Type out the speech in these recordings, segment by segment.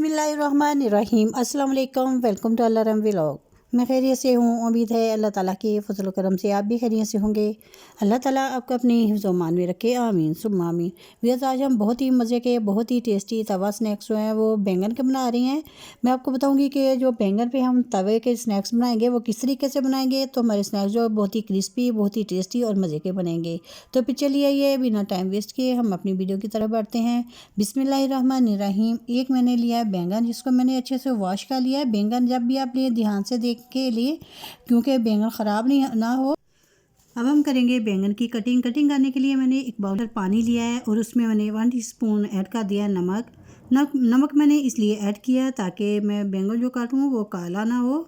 बिस्मिल्लाहिर्रहमानिर्रहीम। अस्सलाम वालेकुम। वेलकम टू अल्लाह व्लॉग। मैं खैरियत से हूँ। उम्मीद है अल्लाह ताला के फजल करम से आप भी खैरियत से होंगे। अल्लाह ताला आपको अपनी हिफ्ज़-ओ-मान में रखे, आमीन सुम्मा आमीन। व्यूअर्स, आज हम बहुत ही मज़े के, बहुत ही टेस्टी तवा स्नैक्स जो हैं वो बैंगन के बना रहे हैं। मैं आपको बताऊंगी कि जो बैंगन पे हम तवे के स्नैक्स बनाएंगे वो किस तरीके से बनाएंगे तो हमारे स्नैक्स जो बहुत ही क्रिस्पी, बहुत ही टेस्टी और मज़े के बनेंगे। तो फिर चलिए ये बिना टाइम वेस्ट किए हम अपनी वीडियो की तरफ बढ़ते हैं। बिस्मिल्लाहिर्रहमानिर्रहीम। एक मैंने लिया है बैंगन, जिसको मैंने अच्छे से वॉश कर लिया है। बैंगन जब भी आप लिए ध्यान से देख के लिए, क्योंकि बैंगन ख़राब नहीं ना हो। अब हम करेंगे बैंगन की कटिंग। कटिंग करने के लिए मैंने एक बाउल पानी लिया है और उसमें मैंने 1 टीस्पून ऐड कर दिया है नमक मैंने इसलिए ऐड किया ताकि मैं बैंगन जो काटूँ वो काला ना हो।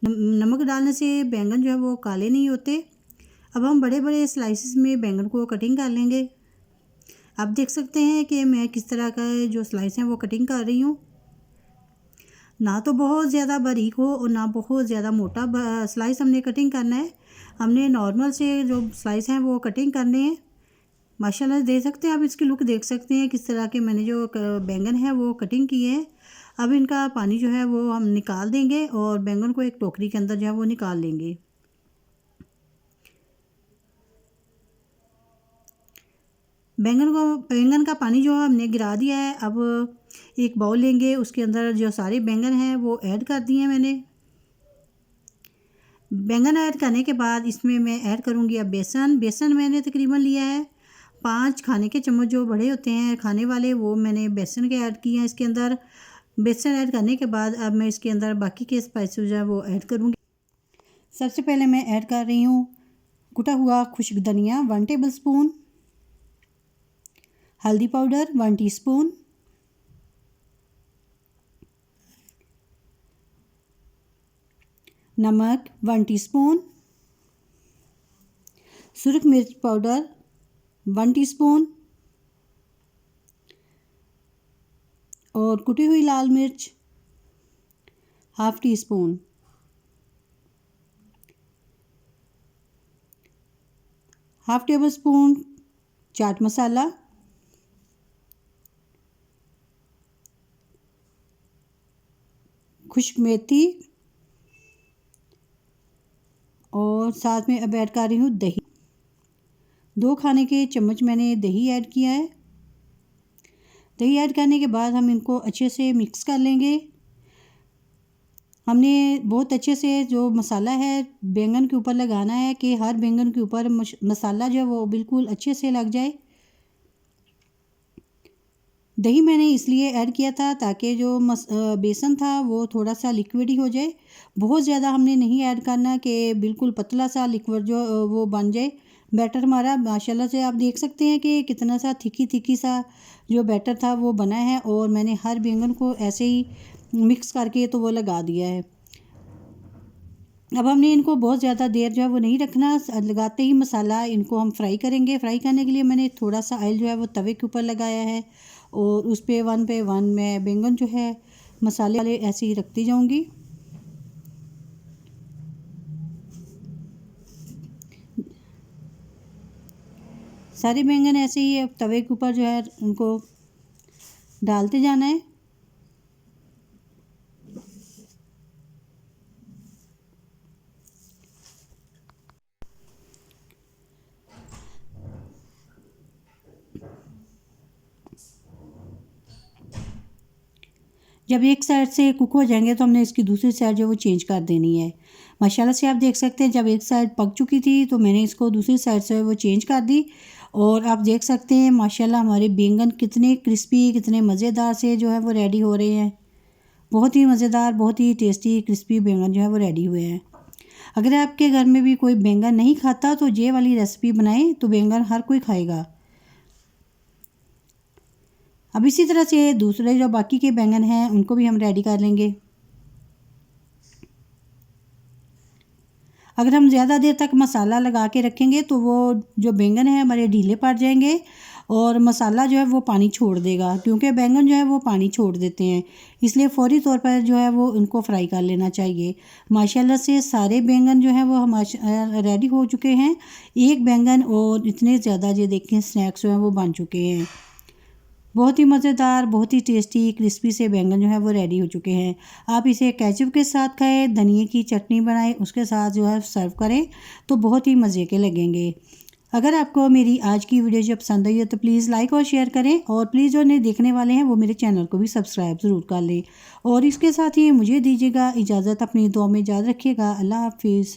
नमक डालने से बैंगन जो है वो काले नहीं होते। अब हम बड़े बड़े स्लाइसिस में बैंगन को कटिंग कर लेंगे। आप देख सकते हैं कि मैं किस तरह का जो स्लाइस हैं वो कटिंग कर रही हूँ। ना तो बहुत ज़्यादा बारीक हो और ना बहुत ज़्यादा मोटा स्लाइस हमने कटिंग करना है। हमने नॉर्मल से जो स्लाइस हैं वो कटिंग करने हैं। माशाल्लाह देख सकते हैं आप, इसकी लुक देख सकते हैं किस तरह के मैंने जो बैंगन है वो कटिंग किए हैं। अब इनका पानी जो है वो हम निकाल देंगे और बैंगन को एक टोकरी के अंदर जो है वो निकाल लेंगे। बैंगन का पानी जो हमने गिरा दिया है। अब एक बाउल लेंगे, उसके अंदर जो सारे बैंगन हैं वो ऐड कर दिए हैं मैंने। बैंगन ऐड करने के बाद इसमें मैं ऐड करूँगी अब बेसन मैंने तकरीबन लिया है 5 खाने के चम्मच जो बड़े होते हैं खाने वाले, वो मैंने बेसन के ऐड किए हैं इसके अंदर। बेसन ऐड करने के बाद अब मैं इसके अंदर बाकी के स्पाइसेस जो है वो ऐड करूँगी। सबसे पहले मैं ऐड कर रही हूँ कुटा हुआ खुश्क धनिया 1 टेबल स्पून, हल्दी पाउडर 1 टीस्पून, नमक 1 टीस्पून, सुरख मिर्च पाउडर 1 टीस्पून और कुटी हुई लाल मिर्च 1/2 teaspoon, half table spoon chaat masala, खुश्क मेथी और साथ में अब ऐड कर रही हूँ दही। 2 खाने के चम्मच मैंने दही ऐड किया है। दही ऐड करने के बाद हम इनको अच्छे से मिक्स कर लेंगे। हमने बहुत अच्छे से जो मसाला है बैंगन के ऊपर लगाना है कि हर बैंगन के ऊपर मसाला जो है वो बिल्कुल अच्छे से लग जाए। दही मैंने इसलिए ऐड किया था ताकि जो बेसन था वो थोड़ा सा लिक्विड ही हो जाए। बहुत ज़्यादा हमने नहीं ऐड करना कि बिल्कुल पतला सा लिक्विड जो वो बन जाए। बैटर हमारा माशाल्लाह से आप देख सकते हैं कि कितना सा थिकी सा जो बैटर था वो बना है और मैंने हर बैंगन को ऐसे ही मिक्स करके तो वो लगा दिया है। अब हमने इनको बहुत ज़्यादा देर जो है वो नहीं रखना, लगाते ही मसाला इनको हम फ्राई करेंगे। फ्राई करने के लिए मैंने थोड़ा सा ऑयल जो है वो तवे के ऊपर लगाया है और उस पे 1 पे 1 मैं बैंगन जो है मसाले वाले ऐसे ही रखती जाऊंगी। सारे बैंगन ऐसे ही अब तवे के ऊपर जो है उनको डालते जाना है। जब एक साइड से कुक हो जाएंगे तो हमने इसकी दूसरी साइड जो है वो चेंज कर देनी है। माशाल्लाह से आप देख सकते हैं जब एक साइड पक चुकी थी तो मैंने इसको दूसरी साइड से वो चेंज कर दी और आप देख सकते हैं माशाल्लाह हमारे बैंगन कितने क्रिस्पी, कितने मज़ेदार से जो है वो रेडी हो रहे हैं। बहुत ही मज़ेदार, बहुत ही टेस्टी क्रिस्पी बैंगन जो है वो रेडी हुए हैं। अगर आपके घर में भी कोई बैंगन नहीं खाता तो ये वाली रेसिपी बनाएं तो बैंगन हर कोई खाएगा। अब इसी तरह से दूसरे जो बाकी के बैंगन हैं उनको भी हम रेडी कर लेंगे। अगर हम ज़्यादा देर तक मसाला लगा के रखेंगे तो वो जो बैंगन है हमारे ढीले पड़ जाएंगे और मसाला जो है वो पानी छोड़ देगा, क्योंकि बैंगन जो है वो पानी छोड़ देते हैं। इसलिए फ़ौरी तौर पर जो है वो उनको फ्राई कर लेना चाहिए। माशाल्लाह से सारे बैंगन जो है वो हमारे रेडी हो चुके हैं। एक बैंगन और इतने ज़्यादा ये देखें स्नैक्स जो हैं वो बन चुके हैं। बहुत ही मज़ेदार, बहुत ही टेस्टी क्रिस्पी से बैंगन जो है वो रेडी हो चुके हैं। आप इसे केचप के साथ खाएँ, धनिए की चटनी बनाएं, उसके साथ जो है सर्व करें तो बहुत ही मज़े के लगेंगे। अगर आपको मेरी आज की वीडियो जो पसंद आई है तो प्लीज़ लाइक और शेयर करें, और प्लीज़ जो नए देखने वाले हैं वो मेरे चैनल को भी सब्सक्राइब ज़रूर कर लें। और इसके साथ ही मुझे दीजिएगा इजाज़त, अपनी दुआ में याद रखिएगा। अल्लाह हाफिज़।